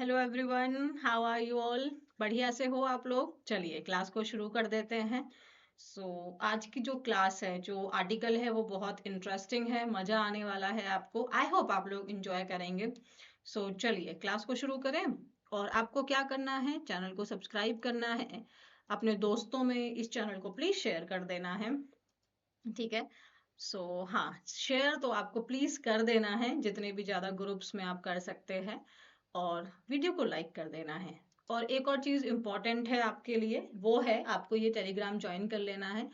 Hello everyone, how are you all. बढ़िया से हो आप लोग। चलिए क्लास को शुरू कर देते हैं। आज की जो क्लास है, जो आर्टिकल है, वो बहुत इंटरेस्टिंग है, मजा आने वाला है आपको। आई होप आप लोग इंजॉय करेंगे। चलिए क्लास को शुरू करें। और आपको क्या करना है, चैनल को सब्सक्राइब करना है, अपने दोस्तों में इस चैनल को प्लीज शेयर कर देना है। ठीक है। हाँ, शेयर तो आपको प्लीज कर देना है, जितने भी ज्यादा ग्रुप्स में आप कर सकते हैं। और वीडियो को लाइक कर देना है। और एक और चीज इम्पोर्टेंट है आपके लिए, वो है आपको ये टेलीग्राम ज्वाइन कर लेना है।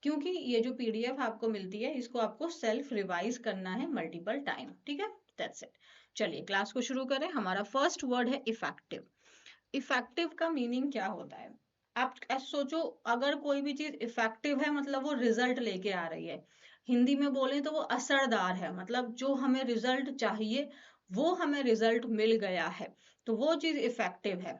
क्योंकि ये जो पीडीएफ आपको मिलती है, इसको आपको सेल्फ रिवाइज करना है मल्टीपल टाइम। ठीक है, दैट्स इट। चलिए क्लास को शुरू करें। हमारा फर्स्ट वर्ड है इफेक्टिव। इफेक्टिव का मीनिंग क्या होता है? आप ऐसे सोचो, अगर कोई भी चीज इफेक्टिव है मतलब वो रिजल्ट लेके आ रही है। हिंदी में बोले तो वो असरदार है, मतलब जो हमें रिजल्ट चाहिए वो हमें रिजल्ट मिल गया है, तो वो चीज इफेक्टिव है।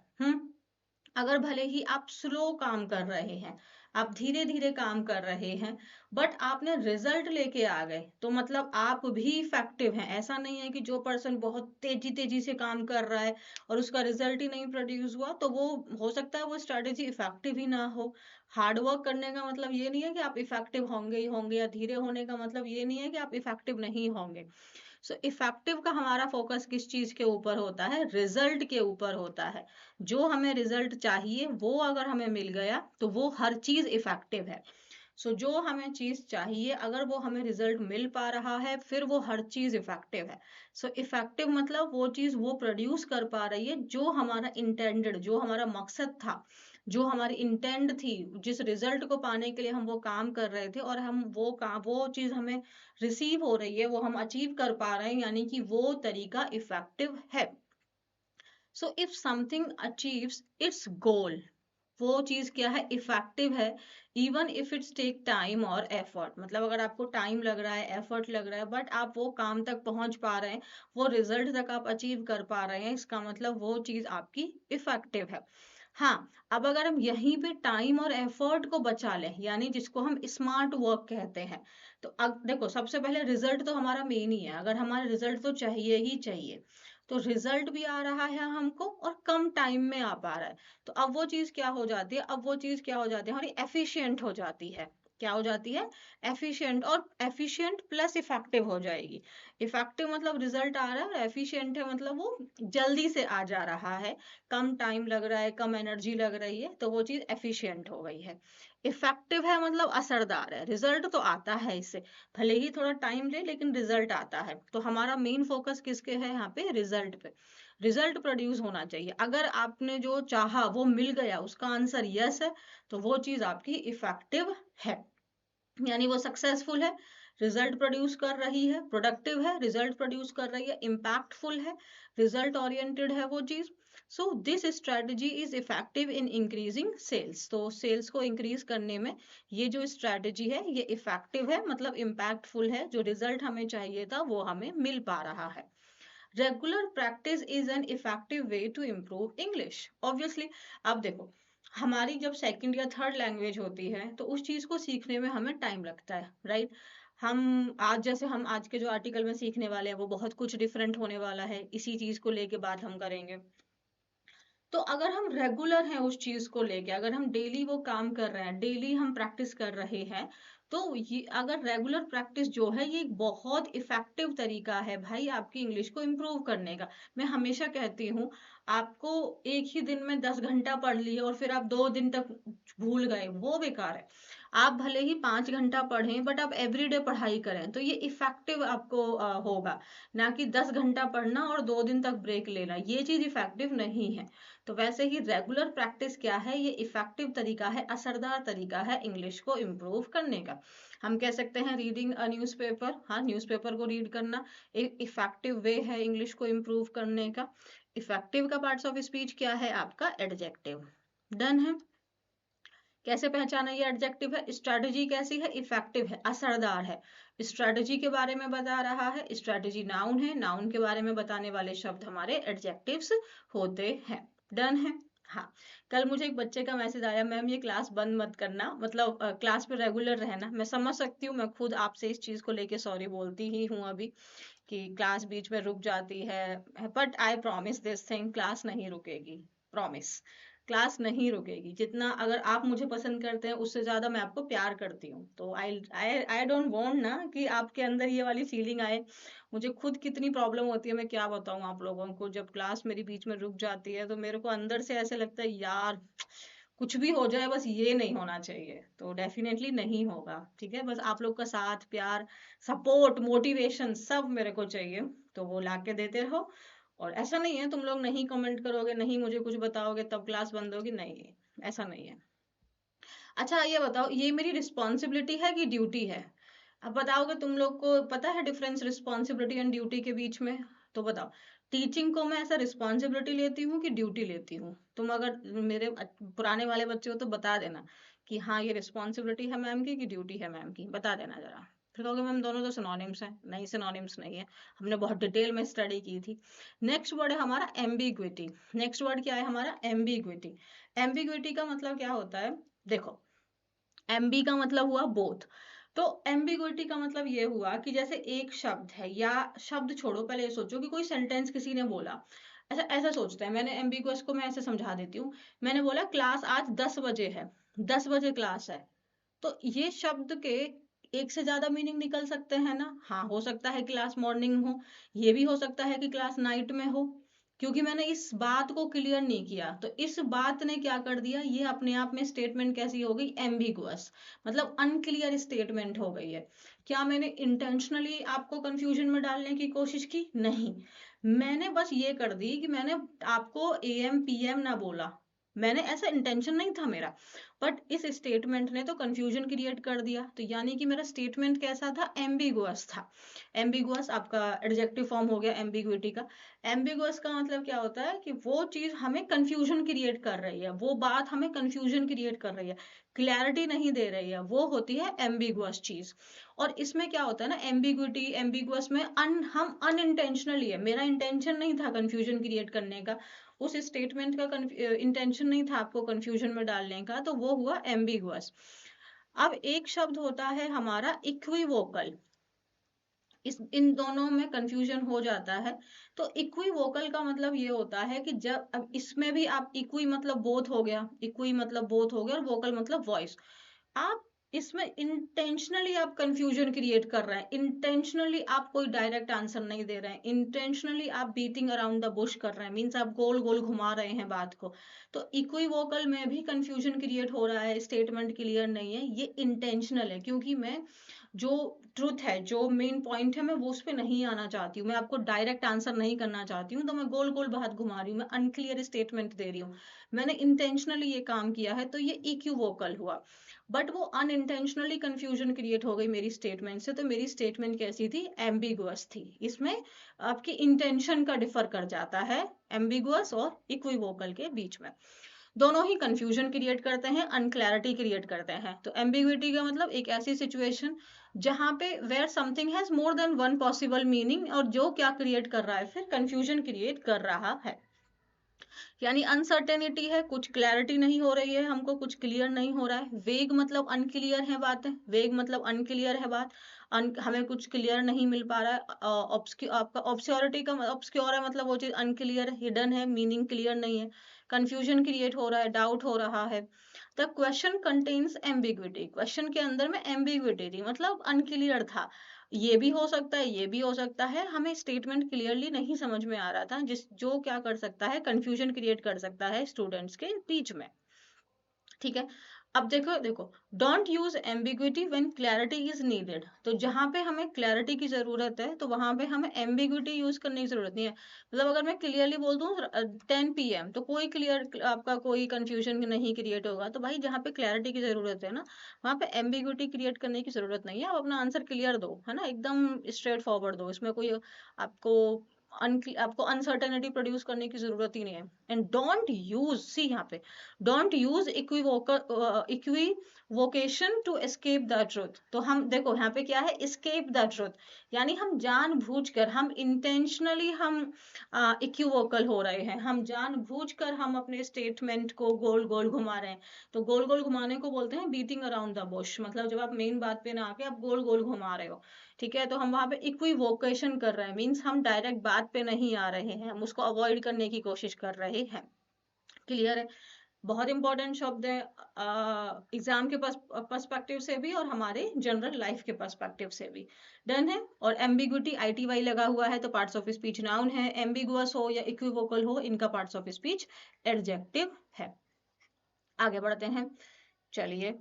अगर भले ही आप स्लो काम कर रहे हैं, आप धीरे धीरे काम कर रहे हैं, बट आपने रिजल्ट लेके आ गए, तो मतलब आप भी इफेक्टिव हैं। ऐसा नहीं है कि जो पर्सन बहुत तेजी तेजी से काम कर रहा है और उसका रिजल्ट ही नहीं प्रोड्यूस हुआ, तो वो हो सकता है वो स्ट्रेटेजी इफेक्टिव ही ना हो। हार्ड वर्क करने का मतलब ये नहीं है कि आप इफेक्टिव होंगे ही होंगे, या धीरे होने का मतलब ये नहीं है कि आप इफेक्टिव नहीं होंगे। इफेक्टिव का हमारा फोकस किस चीज के ऊपर होता है? रिजल्ट के ऊपर होता है। जो हमें रिजल्ट चाहिए वो अगर हमें मिल गया तो वो हर चीज इफेक्टिव है। जो हमें चीज चाहिए, अगर वो हमें रिजल्ट मिल पा रहा है, फिर वो हर चीज इफेक्टिव है। इफेक्टिव मतलब वो चीज वो प्रोड्यूस कर पा रही है जो हमारा इंटेंडेड, जो हमारा मकसद था, जो हमारी इंटेंट थी, जिस रिजल्ट को पाने के लिए हम वो काम कर रहे थे, और हम वो काम, वो चीज हमें रिसीव हो रही है, वो हम अचीव कर पा रहे हैं, यानी कि वो तरीका इफेक्टिव है। If something achieves its goal, वो चीज क्या है? इफेक्टिव है। Even if it's take time और एफर्ट, मतलब अगर आपको टाइम लग रहा है, एफर्ट लग रहा है, बट आप वो काम तक पहुंच पा रहे हैं, वो रिजल्ट तक आप अचीव कर पा रहे हैं, इसका मतलब वो चीज आपकी इफेक्टिव है। हाँ, अब अगर हम यहीं पे टाइम और एफर्ट को बचा लें, यानी जिसको हम स्मार्ट वर्क कहते हैं, तो अब देखो, सबसे पहले रिजल्ट तो हमारा मेन ही है। अगर हमारा रिजल्ट तो चाहिए ही चाहिए, तो रिजल्ट भी आ रहा है हमको और कम टाइम में आ पा रहा है, तो अब वो चीज क्या हो जाती है? अब वो चीज क्या हो जाती है? हमारी एफिशिएंट हो जाती है। क्या हो जाती है? एफिशिएंट। और एफिशिएंट प्लस इफेक्टिव हो जाएगी। इफेक्टिव मतलब रिजल्ट आ रहा है, और एफिशिएंट है मतलब वो जल्दी से आ जा रहा है, कम टाइम लग रहा है, कम एनर्जी लग रही है, तो वो चीज एफिशिएंट हो गई है। इफेक्टिव है मतलब असरदार है, रिजल्ट तो आता है इससे, भले ही थोड़ा टाइम ले लेकिन रिजल्ट आता है। तो हमारा मेन फोकस किसके है यहाँ पे? रिजल्ट पे। रिजल्ट प्रोड्यूस होना चाहिए। अगर आपने जो चाहा वो मिल गया, उसका आंसर यस है, तो वो चीज आपकी इफेक्टिव है, यानी वो सक्सेसफुल है, रिजल्ट प्रोड्यूस कर रही है, प्रोडक्टिव है, रिजल्ट प्रोड्यूस कर रही है, इम्पैक्टफुल है, रिजल्ट ओरिएंटेड है वो चीज। This strategy is effective in increasing sales. तो सेल्स को इंक्रीज करने में ये जो स्ट्रेटजी है ये इफेक्टिव है, मतलब इम्पैक्टफुल है। जो रिजल्ट हमें चाहिए था वो हमें मिल पा रहा है। Regular practice is an effective way to improve English. Obviously, अब देखो, हमारी जब सेकंड या थर्ड लैंग्वेज होती है तो उस चीज को सीखने में हमें टाइम लगता है, राइट। हम आज, जैसे हम आज के जो आर्टिकल में सीखने वाले हैं वो बहुत कुछ डिफरेंट होने वाला है, इसी चीज को लेके बात हम करेंगे। तो अगर हम रेगुलर हैं उस चीज को लेके, अगर हम डेली वो काम कर रहे हैं, डेली हम प्रैक्टिस कर रहे हैं, तो ये अगर रेगुलर प्रैक्टिस जो है ये एक बहुत इफेक्टिव तरीका है भाई आपकी इंग्लिश को इम्प्रूव करने का। मैं हमेशा कहती हूँ, आपको एक ही दिन में 10 घंटा पढ़ लिए और फिर आप 2 दिन तक भूल गए, वो बेकार है। आप भले ही 5 घंटा पढ़ें, बट आप एवरीडे पढ़ाई करें, तो ये इफेक्टिव आपको होगा। ना कि 10 घंटा पढ़ना और 2 दिन तक ब्रेक लेना, ये चीज इफेक्टिव नहीं है। तो वैसे ही रेगुलर प्रैक्टिस क्या है? ये इफेक्टिव तरीका है, असरदार तरीका है इंग्लिश को इम्प्रूव करने का। हम कह सकते हैं रीडिंग अ न्यूज़पेपर, हाँ, न्यूज़पेपर को रीड करना एक इफेक्टिव वे है इंग्लिश को इम्प्रूव करने का। इफेक्टिव का पार्ट्स ऑफ स्पीच क्या है? आपका एडजेक्टिव। डन है। कैसे पहचाना ये एडजेक्टिव है? स्ट्रेटजी कैसी है? इफेक्टिव है, असरदार है। स्ट्रेटजी के बारे में बता रहा है, स्ट्रेटजी नाउन है, नाउन के बारे में बताने वाले शब्द हमारे एडजेक्टिव्स होते हैं। डन है। हाँ, कल मुझे एक बच्चे का मैसेज आया, मैम ये क्लास बंद मत करना, मतलब क्लास पे रेगुलर रहना। मैं समझ सकती हूँ, मैं खुद आपसे इस चीज को लेके सॉरी बोलती ही हूँ अभी, कि क्लास बीच में रुक जाती है, but I promise this thing, class नहीं रुकेगी, प्रॉमिस, क्लास नहीं रुकेगी। जितना अगर आप मुझे पसंद करते हैं उससे ज्यादा मैं आपको प्यार करती हूँ, तो आई आई आई डोंट वांट ना कि आपके अंदर ये वाली फीलिंग आए। मुझे खुद कितनी प्रॉब्लम होती है, मैं क्या बताऊं आप लोगों को, जब क्लास मेरी बीच में रुक जाती है तो मेरे को अंदर से ऐसे लगता है यार कुछ भी हो जाए बस ये नहीं होना चाहिए। तो डेफिनेटली नहीं होगा, ठीक है, बस आप लोग का साथ प्यार, सपोर्ट, मोटिवेशन सब मेरे को चाहिए, तो वो ला के देते रहो। और ऐसा नहीं है तुम लोग नहीं कमेंट करोगे, नहीं मुझे कुछ बताओगे तब क्लास बंद होगी, नहीं, ऐसा नहीं है। अच्छा ये बताओ, ये मेरी रिस्पॉन्सिबिलिटी है कि ड्यूटी है? अब बताओगे, तुम लोग को पता है डिफरेंस रिस्पॉन्सिबिलिटी एंड ड्यूटी के बीच में? तो बताओ, टीचिंग को मैं ऐसा रिस्पॉन्सिबिलिटी लेती हूँ कि ड्यूटी लेती हूँ? तुम अगर मेरे पुराने वाले बच्चे हो तो बता देना कि हाँ ये रिस्पॉन्सिबिलिटी है मैम की कि ड्यूटी है मैम की, बता देना जरा। फिर कहोगे मैम दोनों तो सिनोनिम्स हैं, नहीं सिनोनिम्स नहीं है, हमने बहुत डिटेल में स्टडी की थी। नेक्स्ट वर्ड है हमारा एम्बिग्विटी। नेक्स्ट वर्ड क्या है हमारा? एम्बिग्विटी। एम्बिग्विटी का मतलब क्या होता है? देखो, एम्बी का मतलब हुआ बोथ, तो एम्बिग्विटी का मतलब ये हुआ कि जैसे एक शब्द है, या शब्द छोड़ो, पहले ये सोचो कि कोई सेंटेंस किसी ने बोला, ऐसा ऐसा सोचते हैं, मैंने एम्बिगुअस को मैं ऐसे समझा देती हूँ। मैंने बोला क्लास आज 10 बजे है, 10 बजे क्लास है, तो ये शब्द के एक से ज्यादा मीनिंग निकल सकते हैं ना? हाँ, हो सकता है क्लास मॉर्निंग हो, ये भी हो सकता है कि क्लास नाइट में हो, क्योंकि मैंने इस बात को क्लियर नहीं किया, तो इस बात ने क्या कर दिया, ये अपने आप में स्टेटमेंट कैसी हो गई? एम्बिगुअस, मतलब अनक्लियर स्टेटमेंट हो गई है। क्या मैंने इंटेंशनली आपको कंफ्यूजन में डालने की कोशिश की? नहीं, मैंने बस ये कर दी कि मैंने आपको एएम पीएम ना बोला, मैंने ऐसा इंटेंशन नहीं था मेरा, बट इस स्टेटमेंट ने तो कंफ्यूजन क्रिएट कर दिया, तो यानी कि मेरा स्टेटमेंट कैसा था? एम्बिगुअस था। एम्बिगुअस आपका एडजेक्टिव फॉर्म हो गया एम्बिग्विटी का। एम्बिगुअस का मतलब क्या होता है कि वो चीज हमें कंफ्यूजन क्रिएट कर रही है, वो बात हमें कंफ्यूजन क्रिएट कर रही है, क्लैरिटी नहीं दे रही है, वो होती है एम्बिगुअस चीज। और इसमें क्या होता है ना, एम्बिग्विटी एम्बिगुअस में हम अनइंटेंशनली है, मेरा इंटेंशन नहीं था कंफ्यूजन क्रिएट करने का, उस स्टेटमेंट का इंटेंशन नहीं था आपको कंफ्यूजन में डालने का, तो वो हुआ एम्बिगुअस। अब एक शब्द होता है हमारा इक्विवोकल, इस इन दोनों में कंफ्यूजन हो जाता है। तो इक्विवोकल का मतलब ये होता है कि जब, अब इसमें भी आप इक्वी मतलब बोथ हो गया, इक्वी मतलब बोथ हो गया, और वोकल मतलब वॉइस। आप इसमें इंटेंशनली आप कंफ्यूजन क्रिएट कर रहे हैं, इंटेंशनली आप कोई डायरेक्ट आंसर नहीं दे रहे हैं, इंटेंशनली आप बीटिंग अराउंड द बुश कर रहे हैं, मीन्स आप गोल गोल घुमा रहे हैं बात को। तो इक्विवोकल में भी कंफ्यूजन क्रिएट हो रहा है, स्टेटमेंट क्लियर नहीं है, ये इंटेंशनल है, क्योंकि मैं जो ट्रुथ है, जो मेन पॉइंट है, मैं वो उस पर नहीं आना चाहती हूँ, मैं आपको डायरेक्ट आंसर नहीं करना चाहती हूँ, तो मैं गोल गोल बात घुमा रही हूँ, मैं अनक्लियर स्टेटमेंट दे रही हूँ, मैंने इंटेंशनली ये काम किया है, तो ये इक्विवोकल हुआ। बट वो अनइंटेंशनली कंफ्यूजन क्रिएट हो गई मेरी स्टेटमेंट से, तो मेरी स्टेटमेंट कैसी थी? एम्बिगुअस थी। इसमें आपकी इंटेंशन का डिफर कर जाता है एम्बिगुअस और इक्विवोकल के बीच में, दोनों ही कंफ्यूजन क्रिएट करते हैं, अनक्लैरिटी क्रिएट करते हैं। तो एम्बिग्विटी का मतलब एक ऐसी सिचुएशन जहां पे where something has more than one possible meaning, और जो क्या क्रिएट कर रहा है, फिर कंफ्यूजन क्रिएट कर रहा है, यानी अनसर्टेनिटी है, कुछ क्लैरिटी नहीं हो रही है, हमको कुछ क्लियर नहीं हो रहा है। वेग मतलब अनक्लियर है बातें, वेग मतलब अनक्लियर है बात, हमें कुछ क्लियर नहीं मिल पा रहा है। आपका ऑब्स्क्योरिटी का ऑब्स्क्योर है, मतलब वो चीज अनक्लियर हिडन है, मीनिंग क्लियर नहीं है, कंफ्यूजन क्रिएट हो रहा है, डाउट हो रहा है। The question contains ambiguity, question के अंदर में एम्बिग्विटी थी, मतलब अनक्लियर था, ये भी हो सकता है, ये भी हो सकता है, हमें स्टेटमेंट क्लियरली नहीं समझ में आ रहा था, जिस जो क्या कर सकता है, कंफ्यूजन क्रिएट कर सकता है स्टूडेंट्स के बीच में, ठीक है। अब देखो देखो, don't use ambiguity when clarity is needed, तो जहां पे हमें क्लैरिटी की जरूरत है तो वहां पे हमें एम्बिग्विटी यूज करने की जरूरत नहीं है। मतलब अगर मैं क्लियरली बोल दूं 10 PM, तो कोई क्लियर आपका कोई कंफ्यूजन नहीं क्रिएट होगा, तो भाई जहाँ पे क्लैरिटी की जरूरत है ना, वहां पे एम्बिग्विटी क्रिएट करने की जरूरत नहीं है, आप अपना आंसर क्लियर दो, है ना, एकदम स्ट्रेट फॉरवर्ड दो, इसमें कोई आपको आपको अनसर्टेनिटी प्रोड्यूस करने की जरूरत ही नहीं है। एंड डोंट यूज, सी यहाँ पे, don't use equivocation to escape the truth. तो हम देखो यहाँ पे क्या है, एस्केप द ट्रुथ, यानी हम जानबूझकर, हम इंटेंशनली हम इक्विवोकल हो रहे हैं, हम जानबूझकर हम अपने स्टेटमेंट को गोल गोल घुमा रहे हैं। तो गोल गोल घुमाने को बोलते हैं बीटिंग अराउंड द बुश, मतलब जब आप मेन बात पे ना आके आप गोल गोल घुमा रहे हो, ठीक है। तो हम वहां पे इक्विवोकेशन कर रहे हैं, मीन्स हम डायरेक्ट बात पे नहीं आ रहे हैं, हम उसको अवॉइड करने की कोशिश कर रहे हैं। क्लियर है? बहुत इंपॉर्टेंट शब्द है एग्जाम के पर्सपेक्टिव से भी और हमारे जनरल लाइफ के पर्सपेक्टिव से भी। डन है। और एम्बिग्विटी ITY लगा हुआ है, तो पार्ट्स ऑफ स्पीच नाउन है, एम्बिगुअस हो या इक्विवोकल हो, इनका पार्ट्स ऑफ स्पीच एडजेक्टिव है। आगे बढ़ते हैं, चलिए।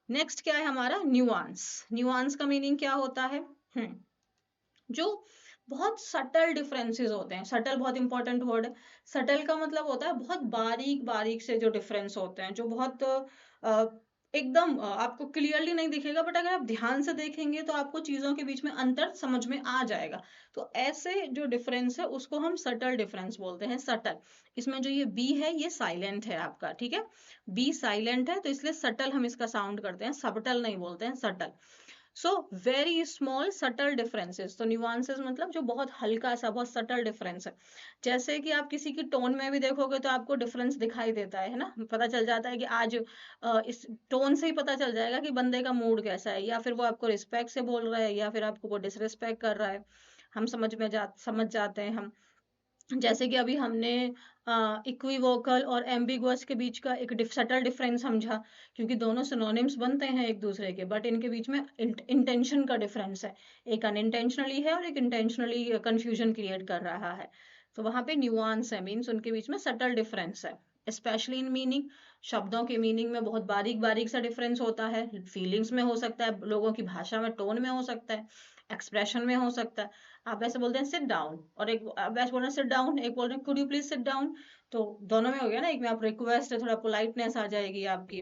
नेक्स्ट क्या है हमारा, न्यूआंस। न्यूआंस का मीनिंग क्या होता है? जो बहुत सटल डिफरेंसेस होते हैं, सटल बहुत इंपॉर्टेंट वर्ड है। सटल का मतलब होता है बहुत बारीक बारीक से जो डिफरेंस होते हैं, जो बहुत एकदम आपको क्लियरली नहीं दिखेगा, बट अगर आप ध्यान से देखेंगे तो आपको चीजों के बीच में अंतर समझ में आ जाएगा। तो ऐसे जो डिफरेंस है उसको हम सटल डिफरेंस बोलते हैं, सटल। इसमें जो ये बी है ये साइलेंट है आपका, ठीक है, बी साइलेंट है, तो इसलिए सटल हम इसका साउंड करते हैं, सबटल नहीं बोलते हैं, subtle. So very small subtle differences, तो न्यूआंसेस मतलब जो बहुत हल्का सा, बहुत सटल डिफरेंस है। जैसे कि आप किसी की टोन में भी देखोगे तो आपको डिफरेंस दिखाई देता है ना, पता चल जाता है कि आज इस टोन से ही पता चल जाएगा कि बंदे का मूड कैसा है, या फिर वो आपको रिस्पेक्ट से बोल रहा है या फिर आपको वो डिसरिस्पेक्ट कर रहा है, हम समझ जाते हैं हम। जैसे कि अभी हमने इक्विवोकल और एम्बिगुअस के बीच का एक सटल डिफरेंस समझा, क्योंकि दोनों सिनोनिम्स बनते हैं एक दूसरे के, बट इनके बीच में इंटेंशन का डिफरेंस है, एक अनइंटेंशनली है और एक इंटेंशनली कंफ्यूजन क्रिएट कर रहा है। तो वहां पे न्यूआंस है, मीन्स उनके बीच में सटल डिफरेंस है। स्पेशली इन मीनिंग, शब्दों के मीनिंग में बहुत बारीक बारीक सा डिफरेंस होता है, फीलिंग्स में हो सकता है, लोगों की भाषा में, टोन में हो सकता है, एक्सप्रेशन में हो सकता है। आप ऐसे बोलते हैं सिट डाउन, और एक आप ऐसे बोल रहे हैं सिट डाउन, एक बोल रहे हैं could you please sit down, तो दोनों में हो गया ना, एक में आप रिक्वेस्ट है, थोड़ा पोलाइटनेस आ जाएगी आपकी।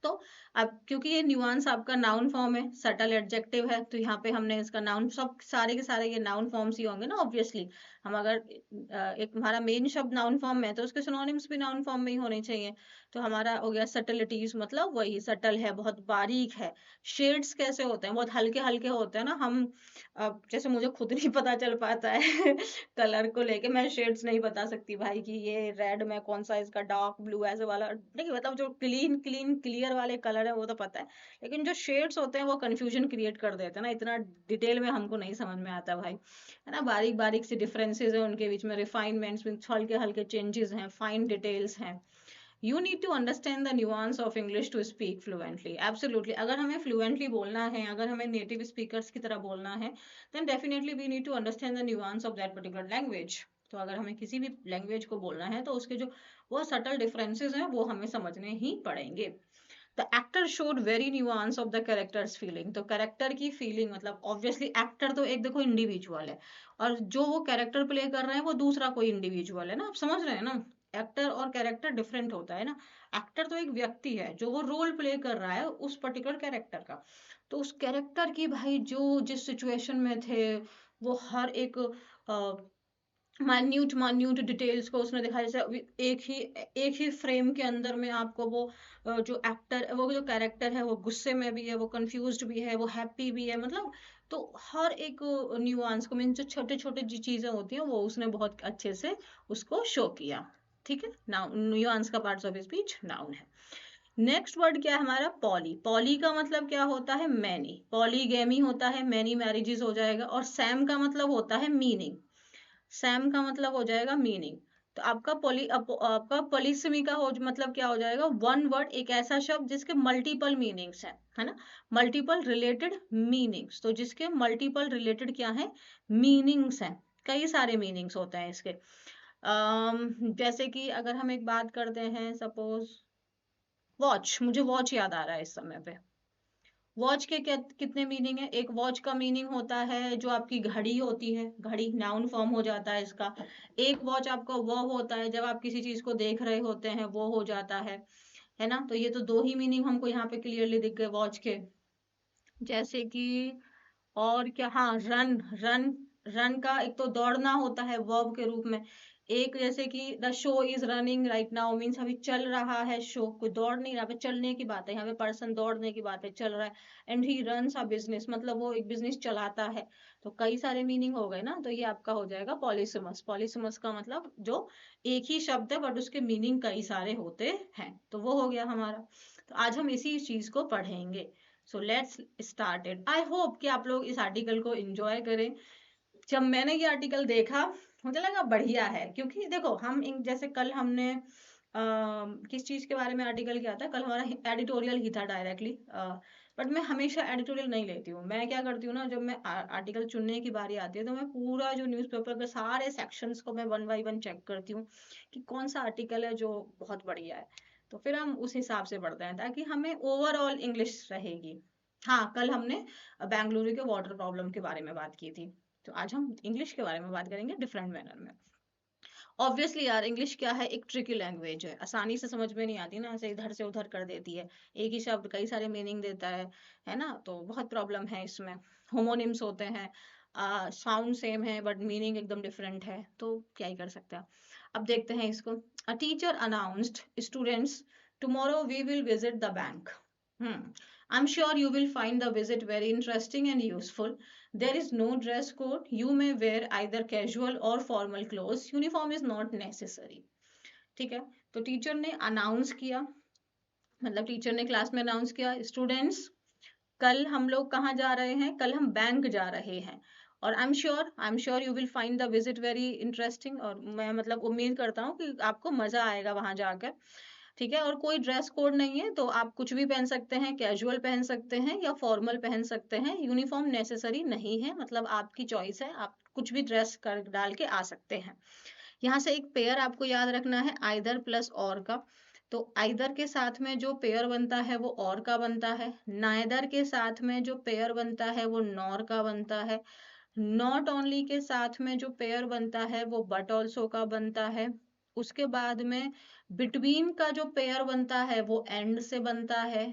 तो अब क्योंकि ये न्यूआंस आपका नाउन फॉर्म है, सटल एडजेक्टिव है, तो यहाँ पे हमने इसका नाउन, सब सारे के सारे ये नाउन फॉर्म्स ही होंगे ना ऑब्वियसली। हम अगर एक हमारा मेन शब्द नाउन फॉर्म में है तो उसके सिनोनिम्स भी नाउन फॉर्म में ही होने चाहिए। तो हमारा हो गया सटलिटीज, मतलब वही सटल है, बहुत बारीक है। शेड्स कैसे होते हैं, बहुत हल्के हल्के होते हैं ना, हम जैसे मुझे खुद नहीं पता चल पाता है कलर को लेके, मैं शेड्स नहीं बता सकती भाई कि ये रेड में कौन सा इसका डार्क ब्लू ऐसे वाला, नहीं मतलब जो क्लीन क्लीन क्लियर वाले कलर है वो तो पता है, लेकिन जो शेड्स होते हैं वो कंफ्यूजन क्रिएट कर देते हैं ना, इतना डिटेल में हमको नहीं समझ में आता भाई, है ना। बारीक बारीक सी डिफरेंसेस है उनके बीच में, रिफाइनमेंट्स में हल्के हल्के चेंजेस हैं, फाइन डिटेल्स हैं। You need to understand the nuance of English to speak fluently. Absolutely. अगर हमें fluently बोलना है, अगर हमें native speakers की तरह बोलना है, then definitely we need to understand the nuance of that particular language. तो अगर हमें किसी भी लैंग्वेज को बोलना है तो उसके जो वो सटल डिफरेंसेस हैं वो हमें समझने ही पड़ेंगे। The actor showed very nuance of the characters feeling, तो कैरेक्टर की फीलिंग मतलब ऑब्वियसली एक्टर तो एक देखो इंडिविजुअल है, और जो वो कैरेक्टर प्ले कर रहे हैं वो दूसरा कोई इंडिविजुअल है ना, आप समझ रहे हैं ना। एक्टर और कैरेक्टर डिफरेंट होता है ना। एक्टर तो एक व्यक्ति है जो वो रोल प्ले कर रहा है उस पर्टिकुलर कैरेक्टर का, तो उस कैरेक्टर की भाई जो जिस सिचुएशन में थे वो हर एक मान्यूट मान्यूट डिटेल्स को उसने दिखाया, जैसे एक ही फ्रेम के अंदर में आपको वो जो एक्टर, वो जो कैरेक्टर है वो गुस्से में भी है, वो कंफ्यूज्ड भी है, वो हैप्पी भी है, मतलब तो हर एक न्यूआंस को, मीन जो छोटे छोटे जी चीजें होती हैं वो उसने बहुत अच्छे से उसको शो किया। ठीक है, नाउन, न्यूआंस का पार्ट्स ऑफ स्पीच नाउन है। नेक्स्ट वर्ड क्या है हमारा, पॉली। पॉली का मतलब क्या होता है, मैनी, पॉलीगैमी होता है, मैनी मैरिजेस हो जाएगा। और सैम का मतलब होता है मीनिंग, सैम का मतलब हो जाएगा मीनिंग। तो आपका पॉलीसिमी का हो मतलब क्या हो जाएगा, वन वर्ड, एक ऐसा शब्द जिसके मल्टीपल मीनिंग्स हैं, है ना, मल्टीपल रिलेटेड मीनिंग्स, तो जिसके मल्टीपल रिलेटेड क्या है, मीनिंग्स हैं, कई सारे मीनिंग्स होते हैं इसके। जैसे कि अगर हम एक बात करते हैं, सपोज वॉच, मुझे वॉच याद आ रहा है इस समय पे। वॉच के कितने मीनिंग है, एक वॉच का मीनिंग होता है जो आपकी घड़ी होती है, घड़ी नाउन फॉर्म हो जाता है इसका। एक वॉच आपका वो होता है जब आप किसी चीज को देख रहे होते हैं, वो हो जाता है ना। तो ये तो दो ही मीनिंग हमको यहाँ पे क्लियरली दिख गए वॉच के। जैसे कि और क्या, हाँ, रन, रन, रन का एक तो दौड़ना होता है वर्ब के रूप में, एक जैसे कि the show is running right now means अभी चल रहा है शो, कोई दौड़ नहीं रहा, पे चलने की बात है यहाँ पे, पर्सन दौड़ने की बात है, चल रहा है। And he runs a business, मतलब वो एक बिजनेस चलाता है। तो कई सारे मीनिंग हो गए ना, तो ये आपका हो जाएगा पॉलीसिमस। पॉलीसिमस का मतलब जो एक ही शब्द है बट उसके मीनिंग कई सारे होते हैं, तो वो हो गया हमारा। तो आज हम इसी चीज को पढ़ेंगे। So let's start it. I hope कि आप लोग इस आर्टिकल को एंजॉय करें। जब मैंने ये आर्टिकल देखा मुझे लगा बढ़िया है, क्योंकि देखो हम जैसे कल हमने किस चीज के बारे में आर्टिकल किया था, कल हमारा एडिटोरियल ही था डायरेक्टली। बट मैं हमेशा एडिटोरियल नहीं लेती हूँ। मैं क्या करती हूँ ना, जब मैं आर्टिकल चुनने की बारी आती है तो मैं पूरा जो न्यूज़पेपर के सारे सेक्शंस को मैं वन बाय वन चेक करती हूँ कि कौन सा आर्टिकल है जो बहुत बढ़िया है। तो फिर हम उस हिसाब से पढ़ते हैं ताकि हमें ओवरऑल इंग्लिश रहेगी। हाँ, कल हमने बेंगलुरु के वाटर प्रॉब्लम के बारे में बात की थी, तो आज हम इंग्लिश के बारे में बात करेंगे डिफरेंट मैनर में। ऑब्वियसली यार, इंग्लिश क्या है, एक ट्रिकी लैंग्वेज है, आसानी से समझ में नहीं आती ना, ऐसे इधर से उधर कर देती है। एक ही शब्द कई सारे मीनिंग देता है ना, तो बहुत प्रॉब्लम है इसमें। होमोनिम्स होते हैं, साउंड सेम है बट मीनिंग एकदम डिफरेंट है, तो क्या ही कर सकते हैं। अब देखते हैं इसको। A teacher announced, students tomorrow we will visit the bank. I'm sure you will find the visit very interesting and useful. There is no dress code. You may wear either casual or formal clothes. Uniform is not necessary. ठीक है, तो teacher ने announce किया, मतलब teacher ने class में announce किया, students कल हम लोग कहाँ जा रहे हैं, कल हम बैंक जा रहे हैं। और I am sure you will find the visit very interesting, और मैं मतलब उम्मीद करता हूँ कि आपको मजा आएगा वहां जाकर। ठीक है, और कोई ड्रेस कोड नहीं है, तो आप कुछ भी पहन सकते हैं, कैजुअल पहन सकते हैं या फॉर्मल पहन सकते हैं। यूनिफॉर्म नेसेसरी नहीं है, मतलब आपकी चॉइस है, आप कुछ भी ड्रेस कर डाल के आ सकते हैं। यहाँ से एक पेयर आपको याद रखना है, आइदर प्लस और का। तो आइदर के साथ में जो पेयर बनता है वो और का बनता है, नाइदर के साथ में जो पेयर बनता है वो नॉर का बनता है, नॉट ओनली के साथ में जो पेयर बनता है वो बट ऑल्सो का बनता है। उसके बाद में बिटवीन का जो पेयर बनता है वो एंड से बनता है।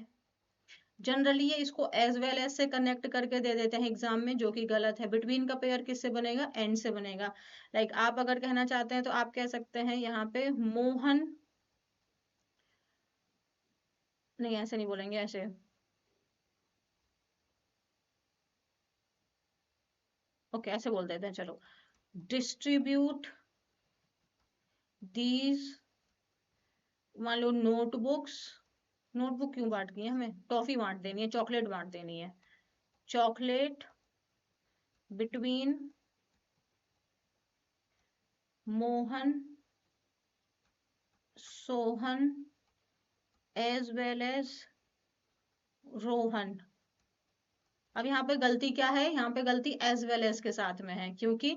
जनरली ये इसको एज वेल एज से कनेक्ट करके दे देते हैं एग्जाम में, जो कि गलत है। बिटवीन का पेयर किससे बनेगा, एंड से बनेगा। लाइक आप अगर कहना चाहते हैं तो आप कह सकते हैं यहाँ पे मोहन, नहीं ऐसे नहीं बोलेंगे, ऐसे ओके ऐसे बोल देते हैं, चलो। डिस्ट्रीब्यूट दीज, मान लो नोटबुक्स, नोटबुक क्यों बांट दी है, हमें टॉफी बांट देनी है, चॉकलेट बांट देनी है, chocolate between Mohan Sohan as well as Rohan. अब यहाँ पे गलती क्या है, यहाँ पे गलती एज वेल एज के साथ में है, क्योंकि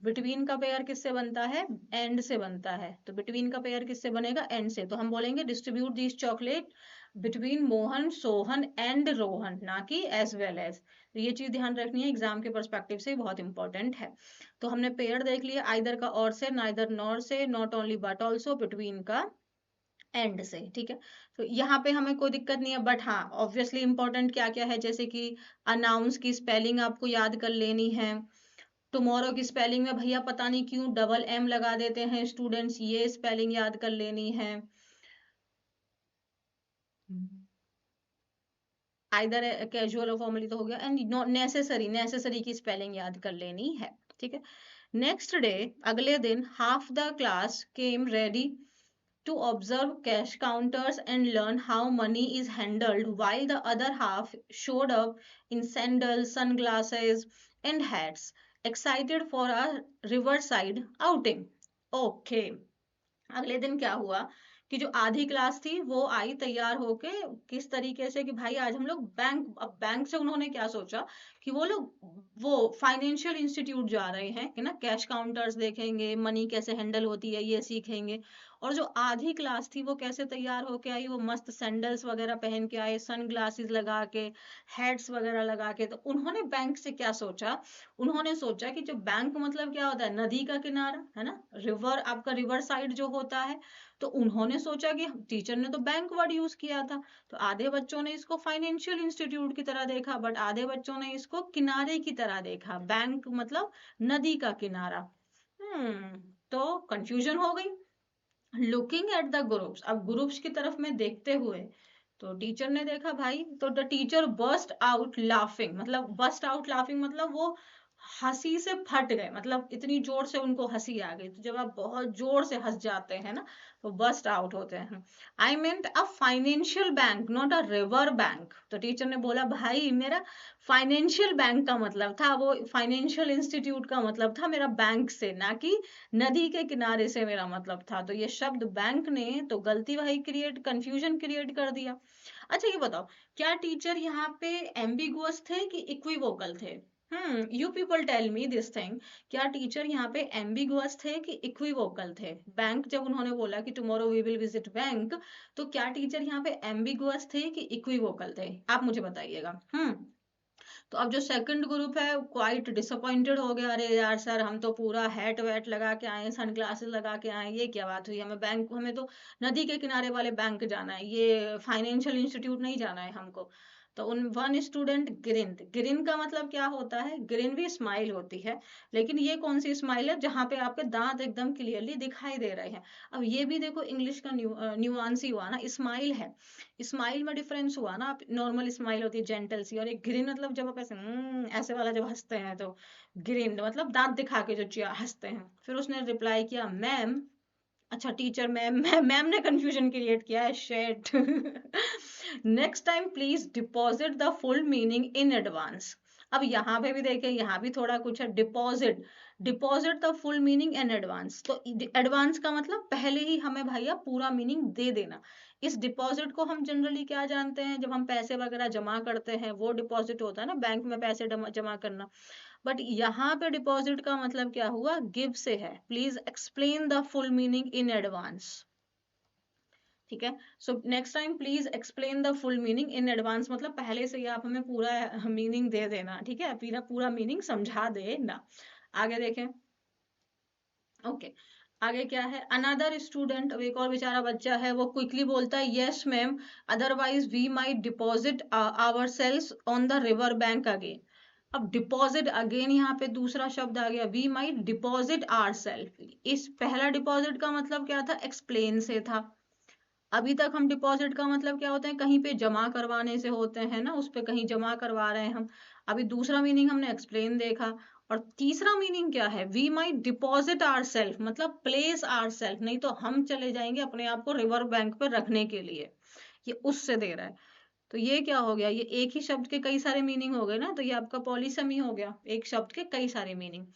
बिटवीन का पेयर किससे बनता है, एंड से बनता है। तो बिटवीन का पेयर किससे बनेगा, एंड से। तो हम बोलेंगे distribute this chocolate between Mohan Sohan and Rohan, ना कि एज वेल एज। तो ये चीज ध्यान रखनी है, एग्जाम के परस्पेक्टिव से बहुत इंपॉर्टेंट है। तो हमने पेयर देख लिया, आइदर का और से, नाइदर नॉर से, not only but also, between का एंड से। ठीक है, तो यहाँ पे हमें कोई दिक्कत नहीं है, बट हाँ ऑब्वियसली इंपॉर्टेंट क्या क्या है, जैसे कि अनाउंस की स्पेलिंग आपको याद कर लेनी है। टुमारो की स्पेलिंग में भैया पता नहीं क्यों डबल एम लगा देते हैं स्टूडेंट्स, ये स्पेलिंग याद कर लेनी है। आइदर कैजुअल और फॉर्मली तो हो गया, एंड नेसेसरी, नेसेसरी की स्पेलिंग याद कर लेनी है। ठीक है, नेक्स्ट डे, अगले दिन, half the class came ready to observe cash counters and learn how money is handled, while the other half showed up in sandals, sunglasses, and hats, excited for a riverside outing. Okay, अगले दिन क्या हुआ कि जो आधी class थी वो आई तैयार होके, किस तरीके से कि भाई आज हम लोग बैंक, अब बैंक से उन्होंने क्या सोचा कि वो लोग वो फाइनेंशियल इंस्टीट्यूट जा रहे हैं कि ना, कैश काउंटर्स देखेंगे, मनी कैसे हैंडल होती है ये सीखेंगे। और जो आधी क्लास थी वो कैसे तैयार होके आई, वो मस्त सैंडल्स वगैरह पहन के आए, सन ग्लासेस लगा के, हेड्स वगैरह लगा के। तो उन्होंने बैंक से क्या सोचा, उन्होंने सोचा कि जो बैंक मतलब क्या होता है, नदी का किनारा है ना, रिवर, आपका रिवर साइड जो होता है। तो उन्होंने हमने सोचा कि टीचर ने तो बैंक वर्ड यूज किया था, तो आधे बच्चों ने इसको फाइनेंशियल इंस्टीट्यूट की तरह देखा, बट आधे बच्चों ने इसको किनारे की तरह देखा, बैंक मतलब नदी का किनारा। तो कंफ्यूजन हो गई। लुकिंग एट द ग्रुप्स, अब ग्रुप्स की तरफ में देखते हुए, तो टीचर ने देखा भाई, तो the teacher burst out laughing, मतलब बर्स्ट आउट लाफिंग मतलब वो हंसी से फट गए, मतलब इतनी जोर से उनको हंसी आ गई। तो जब आप बहुत जोर से हंस जाते हैं ना, तो बर्स्ट आउट होते हैं। I meant a financial bank not a river bank, तो टीचर ने बोला भाई मेरा फाइनेंशियल बैंक का मतलब था, वो फाइनेंशियल इंस्टीट्यूट का मतलब था मेरा बैंक से, ना कि नदी के किनारे से मेरा मतलब था। तो ये शब्द बैंक ने तो गलती वही क्रिएट, कंफ्यूजन क्रिएट कर दिया। अच्छा ये बताओ, क्या टीचर यहाँ पे एम्बिगुअस थे कि इक्विवोकल थे? You people tell me this thing, क्या टीचर यहाँ पे एम्बिगुअस थे कि इक्विवोकल थे? बैंक जब उन्होंने बोला कि tomorrow we will visit bank, तो क्या टीचर यहाँ पे एम्बिगुअस थे कि इक्विवोकल थे? आप मुझे बताइएगा। तो अब जो सेकंड ग्रुप है क्वाइट डिसअपॉइंटेड हो गया, अरे यार सर हम तो पूरा हैट वैट लगा के आए, सन ग्लासेस लगा के आए, ये क्या बात हुई, हमें बैंक, हमें तो नदी के किनारे वाले बैंक जाना है, ये फाइनेंशियल इंस्टीट्यूट नहीं जाना है हमको। तो उन वन स्टूडेंट ग्रिन, ग्रिन का मतलब क्या होता है? ग्रिन भी स्माइल होती है, लेकिन ये कौन सी स्माइल है जहां पे आपके दांत एकदम क्लियरली दिखाई दे रहे हैं। अब ये भी देखो इंग्लिश का न्यूआंस ही हुआ ना, स्माइल है, स्माइल में डिफरेंस हुआ ना। आप नॉर्मल स्माइल होती है जेंटल सी, और एक ग्रिन मतलब जब आप ऐसे ऐसे वाला जब हंसते हैं, तो ग्रिन मतलब दांत दिखा के जो हंसते हैं। फिर उसने रिप्लाई किया मैम, अच्छा टीचर मैम, मैम ने कंफ्यूजन क्रिएट किया है, शेट। Next time please deposit the full meaning in advance. अब यहाँ पे भी देखें, यहाँ भी थोड़ा कुछ है, deposit, deposit the full meaning in advance, तो एडवांस का मतलब पहले ही हमें भैया पूरा मीनिंग दे देना। इस डिपॉजिट को हम जनरली क्या जानते हैं, जब हम पैसे वगैरह जमा करते हैं वो डिपॉजिट होता है ना, बैंक में पैसे जमा करना। बट यहाँ पे डिपॉजिट का मतलब क्या हुआ, गिव से है, please explain the full meaning in advance. ठीक है, so next time please explain the full meaning in advance, मतलब पहले से ही आप हमें पूरा मीनिंग दे देना, ठीक है, पूरा पूरा मीनिंग समझा देना। आगे देखें, ओके आगे क्या है, अनदर स्टूडेंट, अब एक और बेचारा बच्चा है, वो क्विकली बोलता है yes ma'am, otherwise we might deposit our selves on the river bank again. अब डिपॉजिट अगेन, यहाँ पे दूसरा शब्द आ गया, we might deposit our self. इस पहला डिपॉजिट का मतलब क्या था, एक्सप्लेन से था। अभी तक हम डिपॉजिट का मतलब क्या होता है, कहीं पे जमा करवाने से होते हैं ना, उस पे कहीं जमा करवा रहे हैं हम। अभी दूसरा मीनिंग हमने एक्सप्लेन देखा, और तीसरा मीनिंग क्या है, we might deposit our self मतलब प्लेस आवर सेल्फ, नहीं तो हम चले जाएंगे अपने आप को रिवर बैंक पर रखने के लिए, ये उससे दे रहा है। तो ये क्या हो गया, ये एक ही शब्द के कई सारे मीनिंग हो गए ना, तो ये आपका पॉलीसेमी हो गया, एक शब्द के कई सारे meaning.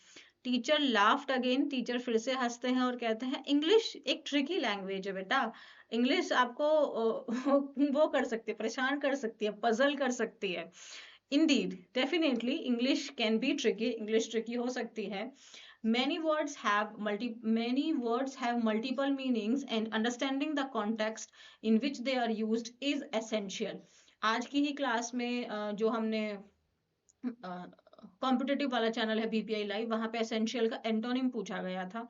Teacher laughed again, teacher फिर से हंसते हैं और कहते हैं इंग्लिश एक ट्रिकी लैंग्वेज है बेटा, इंग्लिश आपको वो कर सकती है, परेशान कर सकती है, पजल कर सकती है। Indeed definitely English can be tricky, English tricky हो सकती है। Many words have multiple meanings and understanding the context in which they are used is essential. आज की ही क्लास में जो हमने कॉम्पिटेटिव वाला चैनल है बीपीआई लाइव, वहां पे एसेंशियल का एंटोनिम पूछा गया था,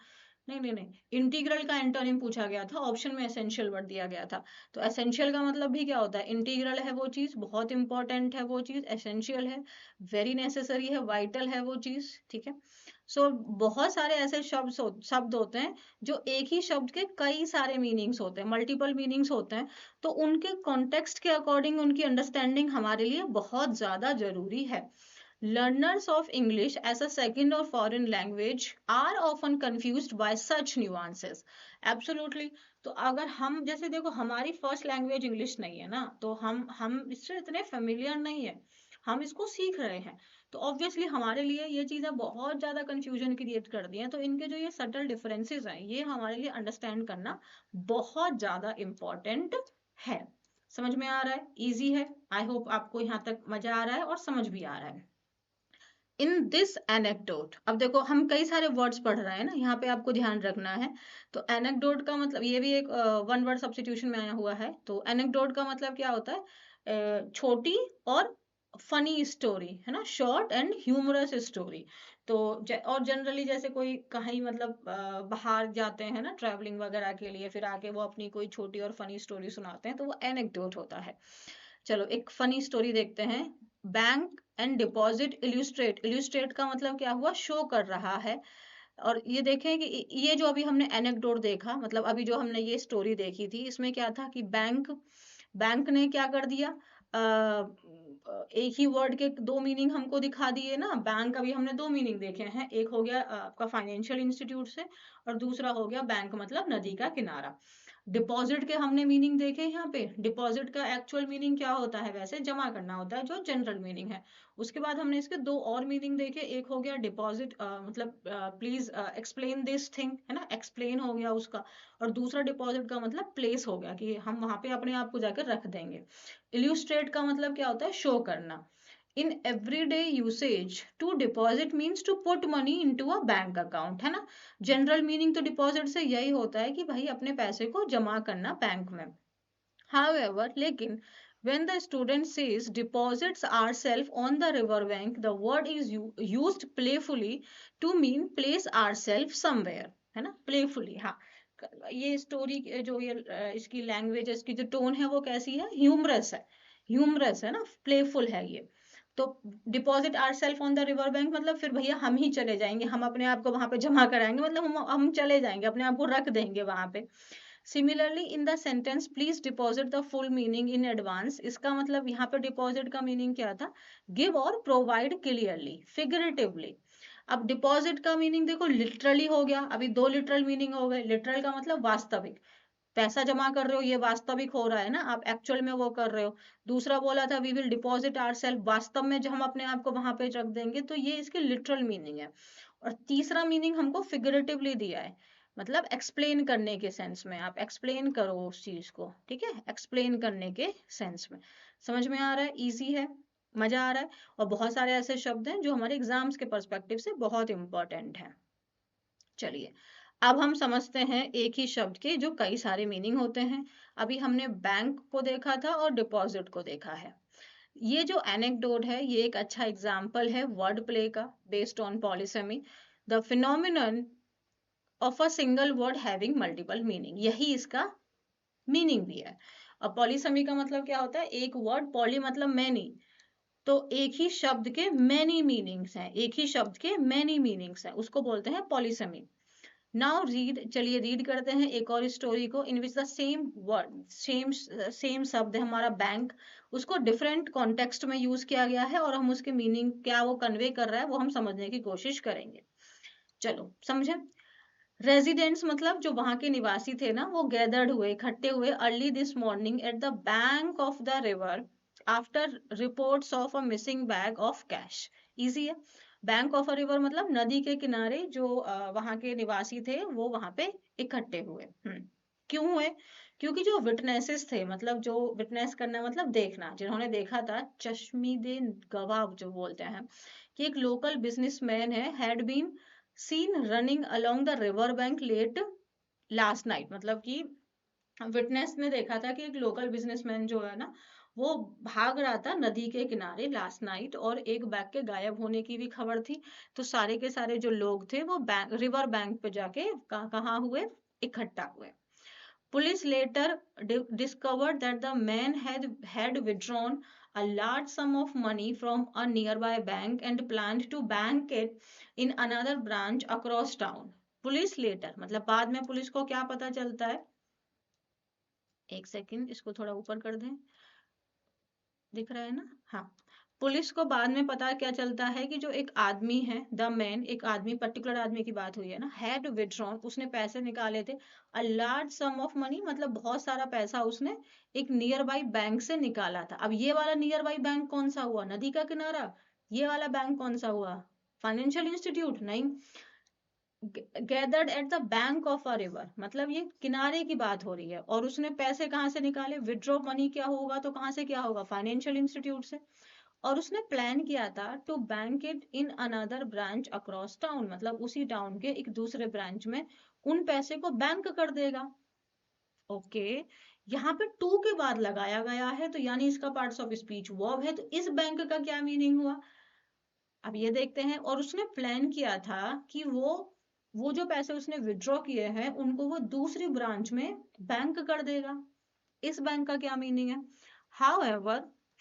नहीं नहीं नहीं, इंटीग्रल का एंटोनिम पूछा गया था, ऑप्शन में एसेंशियल वर्ड दिया गया था। तो एसेंशियल का मतलब भी क्या होता है, इंटीग्रल है वो चीज, बहुत इंपॉर्टेंट है वो चीज, एसेंशियल है, वेरी नेसेसरी है, वाइटल है वो चीज, ठीक है। सो बहुत सारे ऐसे शब्द होते हैं जो एक ही शब्द के कई सारे मीनिंग्स होते हैं, मल्टीपल मीनिंग्स होते हैं, तो उनके कॉन्टेक्स्ट के अकॉर्डिंग उनकी अंडरस्टैंडिंग हमारे लिए बहुत ज्यादा जरूरी है। Learners of English as a second or foreign language are often confused by such nuances. Absolutely. तो अगर हम जैसे देखो हमारी फर्स्ट लैंग्वेज इंग्लिश नहीं है ना, तो हम इससे इतने फेमिलियर नहीं है, हम इसको सीख रहे हैं, तो ऑब्वियसली हमारे लिए ये चीजें बहुत ज्यादा कंफ्यूजन क्रिएट कर दी हैं। तो इनके जो ये सटल डिफरेंसेस हैं, ये हमारे लिए अंडरस्टैंड करना बहुत ज्यादा इम्पोर्टेंट है। समझ में आ रहा है, इजी है, आई होप आपको यहाँ तक मजा आ रहा है और समझ भी आ रहा है। इन दिस एनेक्डोट, अब देखो हम कई सारे वर्ड्स पढ़ रहे हैं ना, यहाँ पे आपको ध्यान रखना है। तो एनेक्डोट का मतलब, ये भी एक वन वर्ड सब्स्टिट्यूशन में आया हुआ है। तो एनेक्डोट का मतलब क्या होता है, छोटी और फनी स्टोरी, है ना, शॉर्ट एंड ह्यूमरस स्टोरी। तो और जनरली जैसे कोई कहीं मतलब बाहर जाते हैं ना ट्रैवलिंग वगैरह के लिए, फिर आके वो अपनी कोई छोटी और फनी स्टोरी सुनाते हैं, तो वो एनेक्डोट होता है। चलो एक फनी स्टोरी देखते हैं। Bank and deposit illustrate, illustrate का मतलब क्या हुआ, शो कर रहा है। और ये देखें कि ये जो अभी हमने एनेक्डोट देखा, मतलब अभी जो हमने ये स्टोरी देखी थी, इसमें क्या था कि बैंक बैंक ने क्या कर दिया, एक ही वर्ड के दो मीनिंग हमको दिखा दिए ना। बैंक अभी हमने दो मीनिंग देखे हैं, एक हो गया आपका फाइनेंशियल इंस्टीट्यूट से, और दूसरा हो गया बैंक मतलब नदी का किनारा। डिपॉजिट के हमने मीनिंग देखे यहाँ पे। डिपॉजिट का एक्चुअल मीनिंग क्या होता है, वैसे जमा करना होता है, जो जनरल मीनिंग है। उसके बाद हमने इसके दो और मीनिंग देखे, एक हो गया डिपॉजिट मतलब प्लीज एक्सप्लेन दिस थिंग, है ना, एक्सप्लेन हो गया उसका। और दूसरा डिपॉजिट का मतलब प्लेस हो गया, कि हम वहां पे अपने आप को जाकर रख देंगे। इल्यूस्ट्रेट का मतलब क्या होता है, शो करना। In everyday usage to deposit means to put money into a bank account, है ना। जनरल मीनिंग तो डिपॉजिट से यही होता है कि भाई अपने पैसे को जमा करना बैंक में। However, लेकिन when the student says deposits ourselves on the river bank, the word is used playfully to mean place ourselves somewhere, है ना, playfully। हाँ, ये स्टोरी जो ये इसकी लैंग्वेज, इसकी जो टोन है वो कैसी है, ह्यूमरस है, ह्यूमरस है ना, प्लेफुल है ये। तो deposit our self on the river bank मतलब फिर भैया हम ही चले जाएंगे, हम अपने आप को वहां पे जमा कराएंगे, मतलब हम चले जाएंगे, अपने आप को रख देंगे वहां पे। Similarly in the sentence please deposit the full meaning in advance, इसका मतलब यहाँ पे डिपॉजिट का मीनिंग क्या था, गिव और प्रोवाइड क्लियरली, फिगरेटिवली। अब डिपॉजिट का मीनिंग देखो लिटरली हो गया, अभी दो लिटरल मीनिंग हो गए। लिटरल का मतलब वास्तविक, पैसा जमा कर रहे हो, ये वास्तविक हो रहा है ना, आप एक्चुअल में वो कर रहे हो। दूसरा बोला था we will deposit our self, वास्तव में जो हम अपने आप को वहां पे रख देंगे, तो ये इसकी लिटरल मीनिंग है। और तीसरा मीनिंग हमको फिगरेटिवली दिया है, मतलब एक्सप्लेन करने के सेंस में, आप एक्सप्लेन करो उस चीज को, ठीक है, एक्सप्लेन करने के सेंस में। समझ में आ रहा है, इजी है, मजा आ रहा है। और बहुत सारे ऐसे शब्द हैं जो हमारे एग्जाम्स के पर्सपेक्टिव से बहुत इंपॉर्टेंट हैं। चलिए अब हम समझते हैं एक ही शब्द के जो कई सारे मीनिंग होते हैं। अभी हमने बैंक को देखा था और डिपॉजिट को देखा है। ये जो एनेक्डोट है ये एक अच्छा एग्जाम्पल है वर्ड प्ले का, based on polysemy, the phenomenon of a single word having multiple meaning, यही इसका मीनिंग भी है। अब पॉलीसेमी का मतलब क्या होता है, एक वर्ड, पॉली मतलब मैनी, तो एक ही शब्द के मैनी मीनिंग्स हैं, एक ही शब्द के मैनी मीनिंग्स हैं, उसको बोलते हैं पॉलीसेमी। नाउ रीड, चलिए रीड करते हैं एक और स्टोरी को, in which the same word, same शब्द है हमारा बैंक, उसको डिफरेंट कॉन्टेक्स्ट में यूज किया गया है, और हम उसके मीनिंग क्या वो कन्वे कर रहा है वो हम समझने की कोशिश करेंगे। चलो समझे। रेजिडेंट्स मतलब जो वहां के निवासी थे ना, वो गैदर्ड हुए, इकट्ठे हुए early this morning at the bank of the river after reports of a missing bag of cash. Easy है। बैंक ऑफ अ रिवर मतलब नदी के किनारे जो वहां के निवासी थे वो वहां पे इकट्ठे हुए। क्यों हुए, क्योंकि जो विटनेसेस थे, मतलब जो विटनेस करना मतलब देखना, जिन्होंने देखा था, चश्मीदे गवाह जो बोलते हैं, कि एक लोकल बिजनेसमैन है, had been seen running along the river bank late last night, मतलब कि विटनेस ने देखा था कि एक लोकल बिजनेसमैन जो है ना, वो भाग रहा था नदी के किनारे लास्ट नाइट, और एक बैग के गायब होने की भी खबर थी। तो सारे के सारे जो लोग थे वो रिवर बैंक पे जाके कहाँ हुए, इकट्ठा हुए। Police later discovered that the man had withdrawn a large sum of money from a nearby bank and planned to bank it in another branch across town. Police later मतलब बाद में police को क्या पता चलता है, एक सेकंड इसको थोड़ा ऊपर कर दें, दिख रहा है ना, हाँ। पुलिस को बाद में पता क्या चलता है कि जो एक आदमी है, द मैन, एक आदमी, पर्टिकुलर आदमी की बात हुई है ना, हैड विड्रॉन, उसने पैसे निकाले थे, a large some of money मतलब बहुत सारा पैसा उसने एक नियर बाई बैंक से निकाला था। अब ये वाला नियर बाई बैंक कौन सा हुआ, नदी का किनारा। ये वाला बैंक कौन सा हुआ, फाइनेंशियल इंस्टीट्यूट नहीं। Gathered at the bank of a river मतलब ये किनारे की बात हो रही है, और उसने पैसे कहाँ से निकाले, विड्रॉ मनी क्या होगा, तो कहाँ से क्या होगा, फाइनेंशियल इंस्टीट्यूट से। और उसने प्लान किया था to bank it in another branch across town, मतलब उसी टाउन के एक दूसरे ब्रांच में उन पैसे को बैंक कर देगा। ओके, यहाँ पे टू के बाद लगाया गया है, तो यानी इसका पार्ट्स ऑफ स्पीच वर्ब है, तो इस बैंक का क्या मीनिंग हुआ, अब ये देखते हैं, और उसने प्लान किया था कि वो जो पैसे उसने विड्रॉ किए हैं उनको वो दूसरी ब्रांच में बैंक कर देगा। इस बैंक का क्या मीनिंग है? However,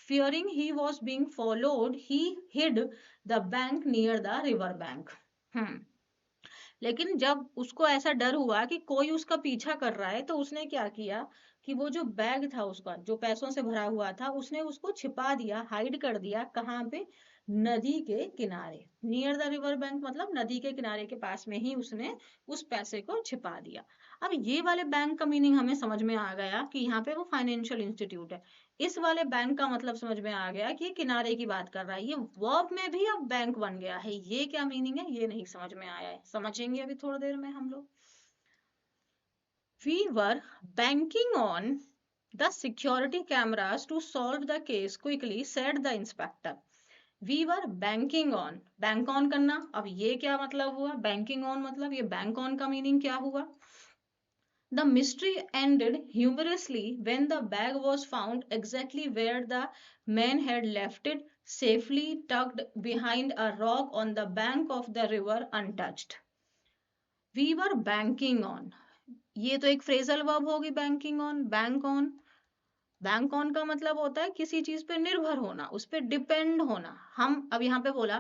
fearing he was being followed, he hid the bank near the river bank. लेकिन जब उसको ऐसा डर हुआ कि कोई उसका पीछा कर रहा है, तो उसने क्या किया कि वो जो बैग था उसका, जो पैसों से भरा हुआ था, उसने उसको छिपा दिया, हाइड कर दिया। कहाँ पे? नदी के किनारे। नियर द रिवर बैंक मतलब नदी के किनारे के पास में ही उसने उस पैसे को छिपा दिया। अब ये वाले बैंक का मीनिंग हमें समझ में आ गया कि यहाँ पे वो फाइनेंशियल इंस्टीट्यूट है। इस वाले बैंक का मतलब समझ में आ गया कि ये किनारे की बात कर रहा है। ये वर्ब में भी अब बैंक बन गया है। ये क्या मीनिंग है ये नहीं समझ में आया है, समझेंगे अभी थोड़ी देर में हम लोग। We were banking on the security cameras to solve the case quickly, said the inspector. We were banking on, bank on करना। अब ये क्या मतलब हुआ? banking on मतलब ये bank on का मीनिंग क्या हुआ? The mystery ended humorously when the bag was found exactly where the man had left it, safely tucked behind a rock on the bank of the river, untouched. We were banking on. ये तो एक phrasal verb होगी, banking on, bank on। Bank on का मतलब होता है किसी चीज पे निर्भर होना, उस पे डिपेंड होना। हम अब यहाँ पे बोला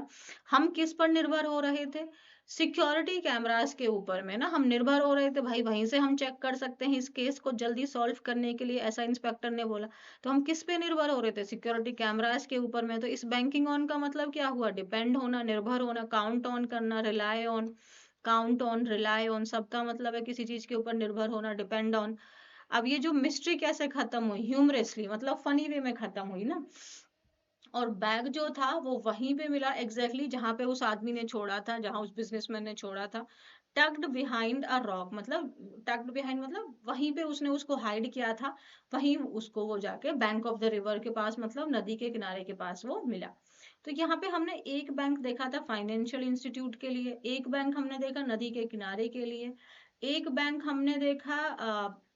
हम किस पर निर्भर हो रहे थे? सिक्योरिटी कैमरास के ऊपर में ना हम निर्भर हो रहे थे भाई, वहीं से हम चेक कर सकते हैं इस केस को जल्दी सॉल्व करने के लिए, ऐसा इंस्पेक्टर ने बोला। तो हम किस पे निर्भर हो रहे थे? सिक्योरिटी कैमरास के ऊपर में। तो इस बैंकिंग ऑन का मतलब क्या हुआ? डिपेंड होना, निर्भर होना, काउंट ऑन करना, rely on. Count on, rely on सबका मतलब है किसी चीज के ऊपर निर्भर होना, डिपेंड ऑन। अब ये जो मिस्ट्री कैसे खत्म हुई? ह्यूमरसली मतलब फनी वे में खत्म हुई ना। और बैग जो था वो वहीं पे मिला एग्जैक्टली जहां पे उस आदमी ने छोड़ा था, जहां उस बिजनेसमैन ने छोड़ा था। टक्ड बिहाइंड अ रॉक मतलब टक्ड बिहाइंड मतलब वहीं पे उसने उसको हाइड किया था, वहीं उसको वो जाके बैंक ऑफ द रिवर के पास मतलब नदी के किनारे के पास वो मिला। तो यहाँ पे हमने एक बैंक देखा था फाइनेंशियल इंस्टीट्यूट के लिए, एक बैंक हमने देखा नदी के किनारे के लिए, एक बैंक हमने देखा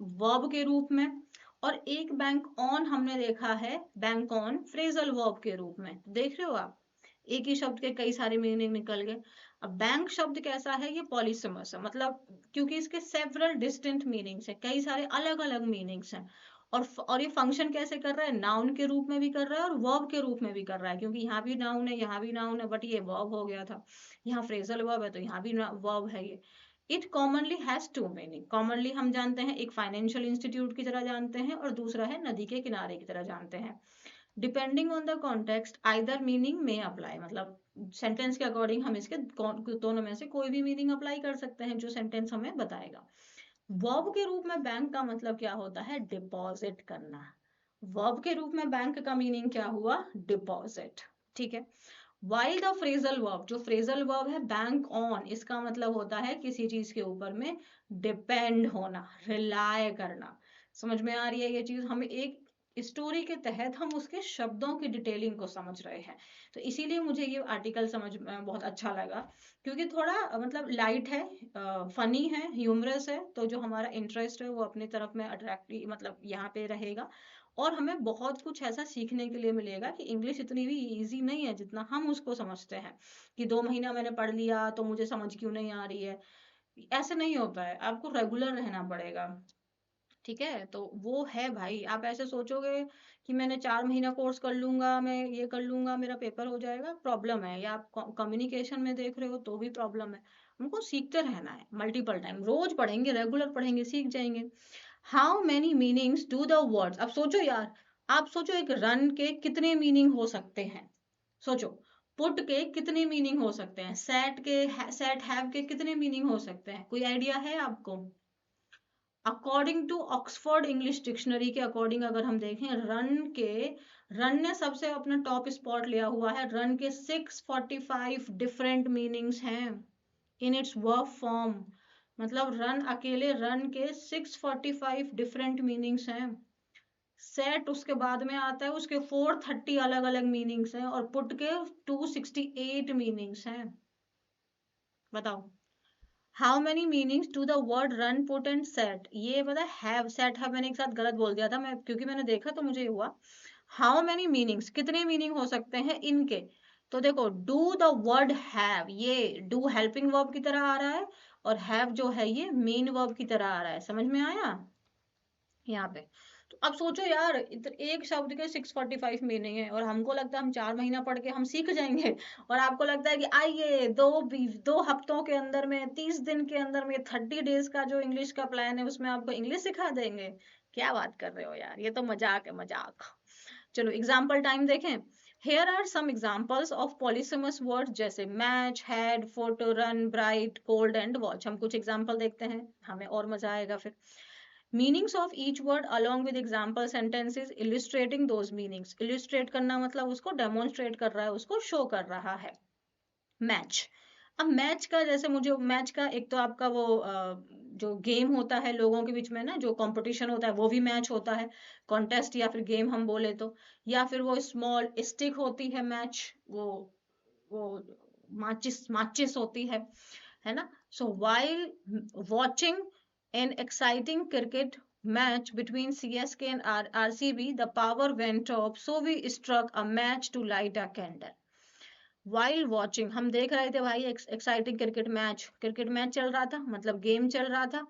वर्ब के रूप में, और एक बैंक ऑन हमने देखा है बैंक ऑन फ्रेजल वर्ब के रूप में। देख रहे हो आप, एक ही शब्द के कई सारे मीनिंग निकल गए। अब बैंक शब्द कैसा है? ये पॉलीसेमस है, मतलब क्योंकि इसके सेवरल डिस्टिंक्ट मीनिंग्स है, कई सारे अलग अलग मीनिंग्स हैं। और ये फंक्शन कैसे कर रहा है? नाउन के रूप में भी कर रहा है और वर्ब के रूप में भी कर रहा है, क्योंकि यहाँ भी नाउन है यहाँ भी नाउन है, बट ये वर्ब हो गया था। यहाँ फ्रेजल वर्ब है तो यहाँ भी वर्ब है ये। It commonly has two meaning. Commonly हम जानते हैं एक फाइनेंशियल इंस्टीट्यूट की तरह जानते हैं और दूसरा है नदी के किनारे की तरह जानते हैं। Depending on the context either meaning में अप्लाई, मतलब सेंटेंस के अकॉर्डिंग हम इसके दोनों में से कोई भी मीनिंग अप्लाई कर सकते हैं जो सेंटेंस हमें बताएगा। वर्ब के रूप में बैंक का मतलब क्या होता है? डिपॉजिट करना। वर्ब के रूप में बैंक का मीनिंग क्या हुआ? डिपॉजिट। ठीक है। वाइल द फ्रेजल वर्ब, जो फ्रेजल वर्ब है बैंक ऑन, इसका मतलब होता है किसी चीज के ऊपर में डिपेंड होना, रिलाय करना। समझ में आ रही है ये चीज? हम एक स्टोरी के तहत हम उसके शब्दों की डिटेलिंग को समझ रहे हैं। तो इसीलिए मुझे ये आर्टिकल समझ में बहुत अच्छा लगा, क्योंकि थोड़ा मतलब लाइट है, फनी है, ह्यूमरस है, तो जो हमारा इंटरेस्ट है वो अपनी तरफ में अट्रैक्ट मतलब यहाँ पे रहेगा। और हमें बहुत कुछ ऐसा सीखने के लिए मिलेगा कि इंग्लिश इतनी भी इजी नहीं है जितना हम उसको समझते हैं, कि 2 महीना मैंने पढ़ लिया तो मुझे समझ क्यों नहीं आ रही है। ऐसे नहीं होता है, आपको रेगुलर रहना पड़ेगा। ठीक है, तो वो है भाई। आप ऐसे सोचोगे कि मैंने 4 महीना कोर्स कर लूंगा, मैं ये कर लूंगा, मेरा पेपर हो जाएगा, प्रॉब्लम है। या आप कम्युनिकेशन में देख रहे हो तो भी प्रॉब्लम है। हमको सीखते रहना है, मल्टीपल टाइम रोज पढ़ेंगे, रेगुलर पढ़ेंगे, सीख जाएंगे। How many meanings do the words, अब सोचो यार, आप सोचो एक रन के कितने मीनिंग हो सकते हैं? सोचो, पुट के कितने मीनिंग हो सकते हैं? सेट हैव के कितने मीनिंग हो सकते हैं? कोई आइडिया है आपको? According to Oxford English dictionary के अकॉर्डिंग अगर हम देखें, रन ने सबसे अपना टॉप स्पॉट लिया हुआ है। रन के 645 डिफरेंट मीनिंग्स हैं इन इट्स वर्ब फॉर्म। मतलब रन अकेले रन के 645 डिफरेंट मीनिंग्स हैं। सेट उसके बाद में आता है, उसके 430 अलग अलग मीनिंग्स हैं, और पुट के 268 मीनिंग्स हैं। बताओ, how many meanings to the word run, put and set? ये पता हैव, सेट हैव मैंने एक साथ गलत बोल दिया था मैं, क्योंकि मैंने देखा तो मुझे हुआ। हाउ मेनी मीनिंग्स, कितने मीनिंग हो सकते हैं इनके? तो देखो डू द वर्ड हैव, ये डू हेल्पिंग वर्ब की तरह आ रहा है और हैव जो है ये मेन वर्ब की तरह आ रहा है। समझ में आया यहाँ पे? तो अब सोचो यार, एक शब्द के 645 मीनिंग है और हमको लगता है हम 4 महीना पढ़ के हम सीख जाएंगे, और आपको लगता है कि आइए 2 हफ्तों के अंदर में, 30 दिन के अंदर में, 30 डेज का जो इंग्लिश का प्लान है उसमें आपको इंग्लिश सिखा देंगे। क्या बात कर रहे हो यार, ये तो मजाक है, मजाक। चलो एग्जाम्पल टाइम देखें। Here are some examples of polysemous words जैसे match, had, foot, run, bright, cold and watch. हम कुछ एग्जाम्पल देखते हैं, हमें और मजा आएगा फिर। Meanings of each word along with example sentences illustrating those meanings। illustrate करना मतलब उसको डेमोन्स्ट्रेट कर रहा है, उसको शो कर रहा है। मैच, अब मैच का जैसे मुझे मैच का एक तो आपका वो जो गेम होता है लोगों के बीच में ना, जो कंपटीशन होता है वो भी मैच होता है, कॉन्टेस्ट या फिर गेम हम बोले तो, या फिर वो स्मॉल स्टिक होती है मैच, वो माचिस माचिस होती है ना। So while watching an exciting cricket match between CSK and RCB, the power went off, so we struck a match to light a candle। While watching, हम देख रहे थे भाई एक्साइटिंग क्रिकेट मैच चल रहा था, मतलब गेम चल रहा था,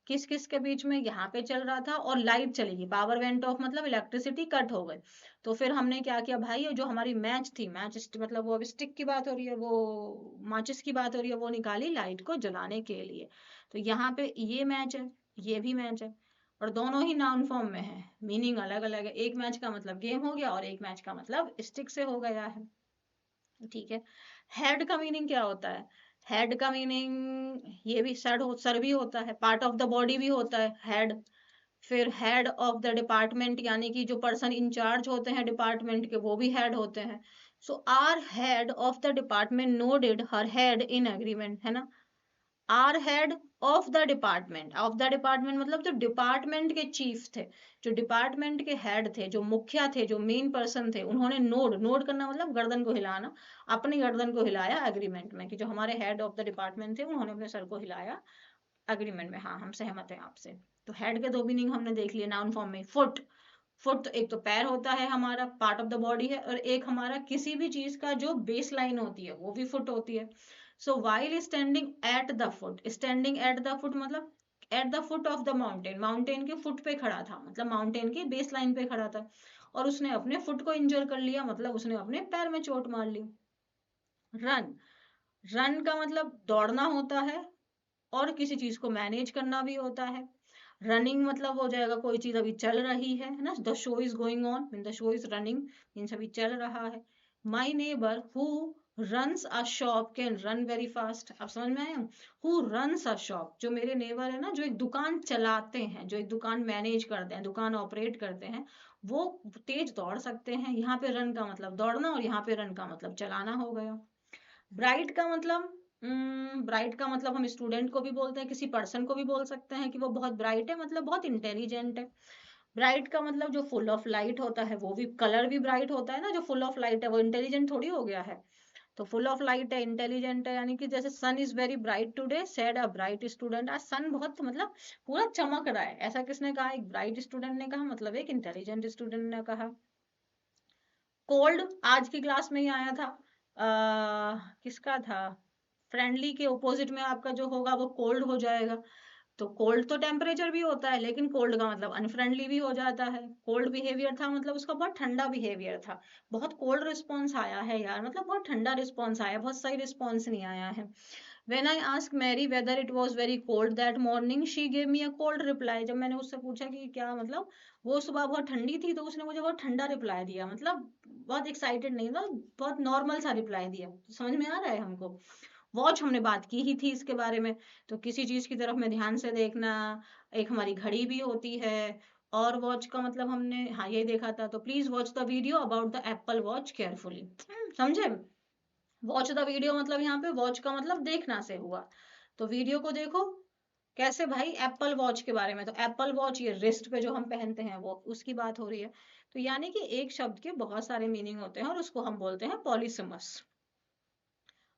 किस किस के बीच में, यहाँ पे चल रहा था, और लाइट चली गई, पावर वेंट ऑफ मतलब इलेक्ट्रिसिटी कट हो गई। तो फिर हमने क्या किया भाई, जो हमारी मैच थी, मैच मतलब वो अब स्टिक की बात हो रही है, वो माचिस की बात हो रही है, वो निकाली लाइट को जलाने के लिए। तो यहाँ पे ये मैच है, ये भी मैच है, और दोनों ही नाउन फॉर्म में है, मीनिंग अलग अलग है। एक मैच का मतलब गेम हो गया और एक मैच का मतलब स्टिक से हो गया है। ठीक है। हेड का मीनिंग क्या होता है? हेड का मीनिंग ये भी सर भी होता है, पार्ट ऑफ द बॉडी भी होता है हेड। फिर हेड ऑफ द डिपार्टमेंट, यानी कि जो पर्सन इंचार्ज होते हैं डिपार्टमेंट के, वो भी हेड होते हैं। So our head of the department nodded her head in agreement, है ना। Our head of the department मतलब जो डिपार्टमेंट के चीफ थे, जो डिपार्टमेंट के हेड थे, जो मुखिया थे, जो मेन पर्सन थे, उन्होंने नोड करना मतलब गर्दन को हिलाना, अपनी गर्दन को हिलाया एग्रीमेंट में, कि जो हमारे हेड ऑफ द डिपार्टमेंट थे उन्होंने अपने सर को हिलाया एग्रीमेंट में, हाँ हम सहमत हैं आपसे। तो हेड के 2 मीनिंग हमने देख लिए नाउन फॉर्म में। फुट, फुट तो एक तो पैर होता है हमारा, पार्ट ऑफ द बॉडी है, और एक हमारा किसी भी चीज का जो बेस लाइन होती है वो भी फुट होती है। So while standing at the foot, standing at the foot मतलब at the foot of the mountain, mountain के फुट पे खड़ा था, मतलब माउंटेन की बेस लाइन पे खड़ा था, और उसने अपने फुट को इंजर कर लिया, मतलब उसने अपने पैर में चोट मार ली। रन, रन का मतलब दौड़ना होता है, और किसी चीज को मैनेज करना भी होता है। रनिंग मतलब हो जाएगा कोई चीज अभी चल रही है ना, the show is going on, mean the show is running, means अभी चल रहा है। My neighbour who runs a shop can run very fast. अब समझ में आया? हु रन्स अ शॉप, जो मेरे नेबर है ना, जो एक दुकान चलाते हैं, जो एक दुकान मैनेज करते हैं, दुकान ऑपरेट करते हैं, वो तेज दौड़ सकते हैं। यहाँ पे रन का मतलब दौड़ना, और यहाँ पे रन का मतलब चलाना हो गया। ब्राइट का मतलब, ब्राइट का मतलब हम स्टूडेंट को भी बोलते हैं, किसी पर्सन को भी बोल सकते हैं कि वो बहुत ब्राइट है, मतलब बहुत इंटेलिजेंट है। ब्राइट का मतलब जो फुल ऑफ लाइट होता है, वो भी कलर भी ब्राइट होता है ना, जो फुल ऑफ लाइट है वो इंटेलिजेंट थोड़ी हो गया है। तो फुल ऑफ लाइट है, इंटेलिजेंट है, यानी कि जैसे sun is very bright today said a bright student. आज सन बहुत मतलब पूरा चमक रहा है, ऐसा किसने कहा? एक ब्राइट स्टूडेंट ने कहा, मतलब एक इंटेलिजेंट स्टूडेंट ने कहा। कोल्ड आज की क्लास में ही आया था, किसका था? फ्रेंडली के ऑपोजिट में आपका जो होगा वो कोल्ड हो जाएगा। तो कोल्ड तो टेम्परेचर भी होता है, लेकिन कोल्ड का मतलब अनफ्रेंडली भी हो जाता है। कोल्ड बिहेवियर था मतलब उसका बहुत ठंडा बिहेवियर था। बहुत कोल्ड रिस्पॉन्स आया है यार, मतलब बहुत ठंडा रिस्पॉन्स आया, बहुत सही रिस्पॉन्स नहीं आया है। When I asked Mary whether it was very cold that morning, she gave me a cold reply। जब मैंने उससे पूछा कि क्या मतलब वो सुबह बहुत ठंडी थी, तो उसने मुझे बहुत ठंडा रिप्लाई दिया, मतलब बहुत एक्साइटेड नहीं था, बहुत नॉर्मल सा रिप्लाई दिया। समझ में आ रहा है हमको? वॉच हमने बात की ही थी इसके बारे में, तो किसी चीज की तरफ में ध्यान से देखना, एक हमारी घड़ी भी होती है, और वॉच का मतलब हमने हाँ यही देखा था। तो please watch the video about the Apple watch carefully. समझे? वॉच द वीडियो मतलब यहाँ पे वॉच का मतलब देखना से हुआ, तो वीडियो को देखो। कैसे भाई? एप्पल वॉच के बारे में, तो एप्पल वॉच ये रिस्ट पे जो हम पहनते हैं वो उसकी बात हो रही है। तो यानी कि एक शब्द के बहुत सारे मीनिंग होते हैं, और उसको हम बोलते हैं पॉलीसिमस।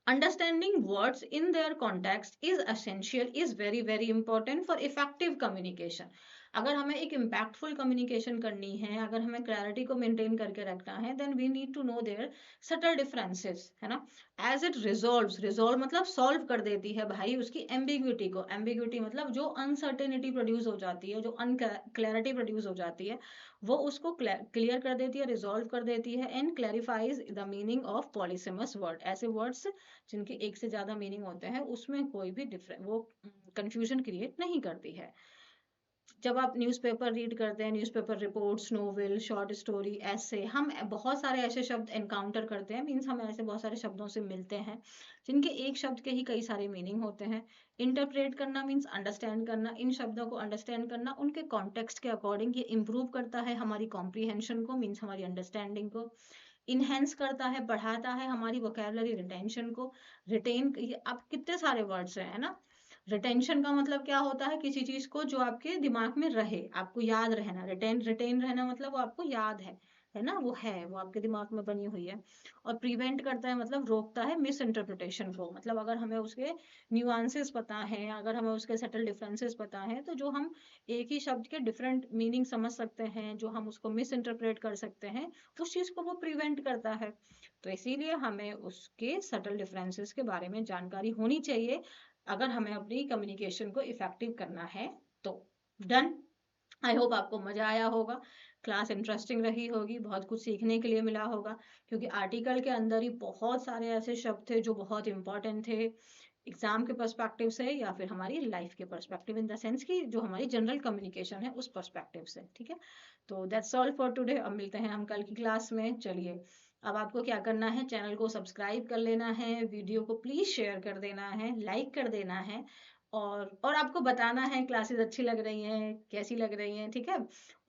Understanding words in their context is essential, is very very important for effective communication। अगर हमें एक इम्पैक्टफुल कम्युनिकेशन करनी है, अगर हमें क्लैरिटी को मेंटेन करके रखना है, then we need to know their subtle differences, है ना। एज इट रिजॉल्व मतलब सॉल्व कर देती है भाई उसकी एम्बिग्विटी को। एम्बिग्विटी मतलब जो अनसर्टेनिटी प्रोड्यूस हो जाती है, जो अनक्लैरिटी प्रोड्यूस हो जाती है, वो उसको क्लियर कर देती है, रिजॉल्व कर देती है, and clarifies the meaning of polysemous word. ऐसे वर्ड्स जिनके एक से ज्यादा मीनिंग होते हैं उसमें कोई भी डिफरेंट वो कंफ्यूजन क्रिएट नहीं करती है। जब आप न्यूज़पेपर रीड करते हैं, newspaper reports, novel, short story, ऐसे हम बहुत सारे ऐसे शब्द एनकाउंटर करते हैं, मीन्स हम ऐसे बहुत सारे शब्दों से मिलते हैं जिनके एक शब्द के ही कई सारे मीनिंग होते हैं। इंटरप्रेट करना मीन्स अंडरस्टैंड करना, इन शब्दों को अंडरस्टैंड करना उनके कॉन्टेक्स्ट के अकॉर्डिंग। ये इम्प्रूव करता है हमारी कॉम्प्रीहेंशन को, मीन्स हमारी अंडरस्टैंडिंग को। इनहेंस करता है, बढ़ाता है हमारी वोकेबलरी रिटेंशन को। रिटेन, अब कितने सारे वर्ड्स हैं, है ना। रिटेंशन का मतलब क्या होता है, किसी चीज को जो आपके दिमाग में रहे, आपको याद रहना। रिटेन रिटेन रहना मतलब वो आपको याद है ना, वो आपके दिमाग में बनी हुई है। और प्रिवेंट करता है मतलब रोकता है मिस इंटरप्रिटेशन को। मतलब अगर हमें उसके न्यूआंसेस पता है, अगर हमें उसके सटल डिफरेंसेस पता है, तो जो हम एक ही शब्द के डिफरेंट मीनिंग समझ सकते हैं, जो हम उसको मिस इंटरप्रेट कर सकते हैं, उस चीज को वो प्रिवेंट करता है। तो इसीलिए हमें उसके सटल डिफरेंसेस के बारे में जानकारी होनी चाहिए अगर हमें अपनी कम्युनिकेशन को इफेक्टिव करना है तो। डन। आई होप आपको मजा आया होगा, क्लास इंटरेस्टिंग रही होगी, बहुत कुछ सीखने के लिए मिला होगा, क्योंकि आर्टिकल के अंदर ही बहुत सारे ऐसे शब्द थे जो बहुत इंपॉर्टेंट थे एग्जाम के पर्सपेक्टिव से, या फिर हमारी लाइफ के पर्सपेक्टिव, इन द सेंस कि जो हमारी जनरल कम्युनिकेशन है उस पर्सपेक्टिव से। ठीक है, तो दैट्स ऑल फॉर टुडे। अब मिलते हैं हम कल की क्लास में। चलिए, अब आपको क्या करना है, चैनल को सब्सक्राइब कर लेना है, वीडियो को प्लीज शेयर कर देना है, लाइक कर देना है, और आपको बताना है क्लासेस अच्छी लग रही हैं, कैसी लग रही हैं। ठीक है,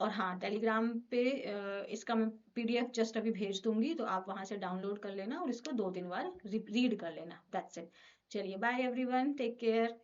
और हाँ, टेलीग्राम पे इसका मैं PDF जस्ट अभी भेज दूंगी, तो आप वहां से डाउनलोड कर लेना और इसको 2-3 बार रीड कर लेना। That's it. चलिए, बाय एवरीवन, टेक केयर।